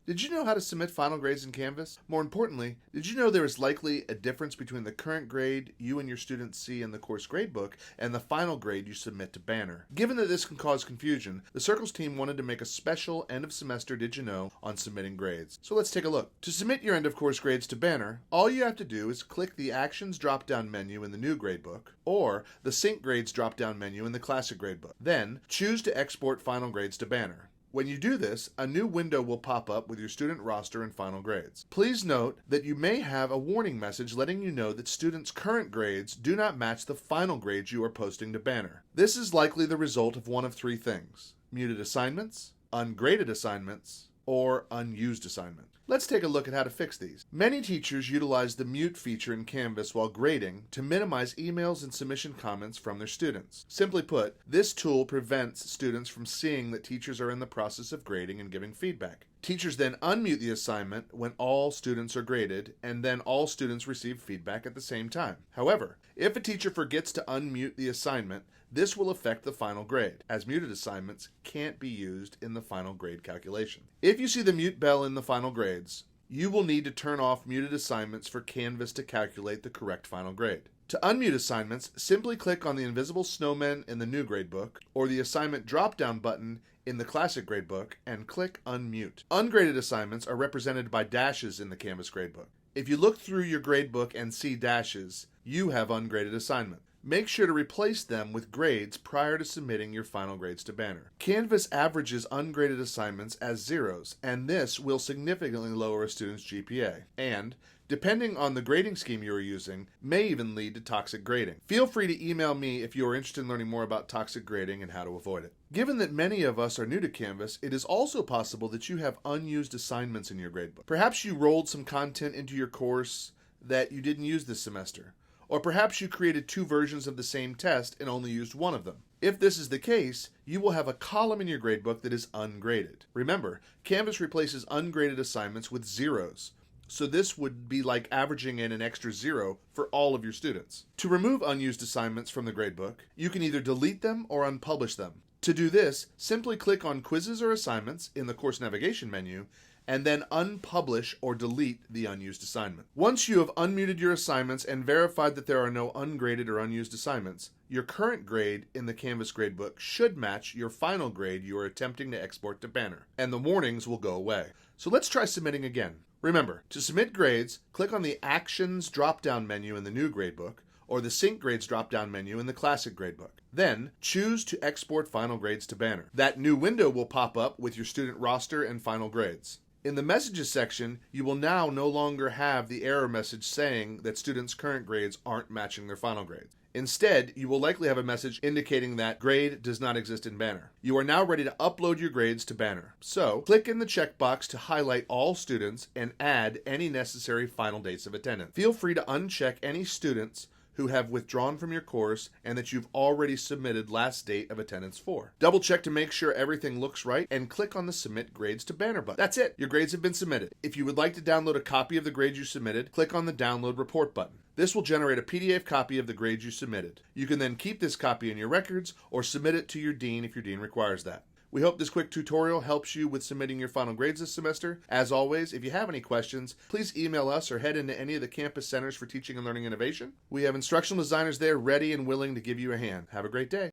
Did you know how to submit final grades in Canvas? More importantly, did you know there is likely a difference between the current grade you and your students see in the course gradebook and the final grade you submit to Banner? Given that this can cause confusion, the Circles team wanted to make a special end-of-semester Digi-Know on submitting grades. So let's take a look. To submit your end-of-course grades to Banner, all you have to do is click the Actions drop-down menu in the new gradebook or the Sync Grades drop-down menu in the Classic gradebook. Then, choose to export final grades to Banner. When you do this, a new window will pop up with your student roster and final grades. Please note that you may have a warning message letting you know that students' current grades do not match the final grades you are posting to Banner. This is likely the result of one of three things: muted assignments, ungraded assignments, or unused assignment. Let's take a look at how to fix these. Many teachers utilize the mute feature in Canvas while grading to minimize emails and submission comments from their students. Simply put, this tool prevents students from seeing that teachers are in the process of grading and giving feedback. Teachers then unmute the assignment when all students are graded, and then all students receive feedback at the same time. However, if a teacher forgets to unmute the assignment, this will affect the final grade, as muted assignments can't be used in the final grade calculation. If you see the mute bell in the final grades, you will need to turn off muted assignments for Canvas to calculate the correct final grade. To unmute assignments, simply click on the invisible snowman in the new gradebook or the assignment drop-down button in the Classic gradebook and click Unmute. Ungraded assignments are represented by dashes in the Canvas gradebook. If you look through your gradebook and see dashes, you have ungraded assignment. Make sure to replace them with grades prior to submitting your final grades to Banner. Canvas averages ungraded assignments as zeros, and this will significantly lower a student's GPA, and, depending on the grading scheme you are using, may even lead to toxic grading. Feel free to email me if you are interested in learning more about toxic grading and how to avoid it. Given that many of us are new to Canvas, it is also possible that you have unused assignments in your gradebook. Perhaps you rolled some content into your course that you didn't use this semester. Or perhaps you created two versions of the same test and only used one of them. If this is the case, you will have a column in your gradebook that is ungraded. Remember, Canvas replaces ungraded assignments with zeros, so this would be like averaging in an extra zero for all of your students. To remove unused assignments from the gradebook, you can either delete them or unpublish them. To do this, simply click on Quizzes or Assignments in the Course Navigation menu, and then unpublish or delete the unused assignment. Once you have unmuted your assignments and verified that there are no ungraded or unused assignments, your current grade in the Canvas gradebook should match your final grade you are attempting to export to Banner, and the warnings will go away. So let's try submitting again. Remember, to submit grades, click on the Actions drop-down menu in the new gradebook, or the Sync Grades drop-down menu in the Classic gradebook. Then, choose to export final grades to Banner. That new window will pop up with your student roster and final grades. In the Messages section, you will now no longer have the error message saying that students' current grades aren't matching their final grades. Instead, you will likely have a message indicating that grade does not exist in Banner. You are now ready to upload your grades to Banner. So, click in the checkbox to highlight all students and add any necessary final dates of attendance. Feel free to uncheck any students who have withdrawn from your course and that you've already submitted last date of attendance for. Double check to make sure everything looks right and click on the Submit Grades to Banner button. That's it. Your grades have been submitted. If you would like to download a copy of the grades you submitted, click on the Download Report button. This will generate a PDF copy of the grades you submitted. You can then keep this copy in your records or submit it to your dean if your dean requires that. We hope this quick tutorial helps you with submitting your final grades this semester. As always, if you have any questions, please email us or head into any of the campus centers for teaching and learning innovation. We have instructional designers there ready and willing to give you a hand. Have a great day.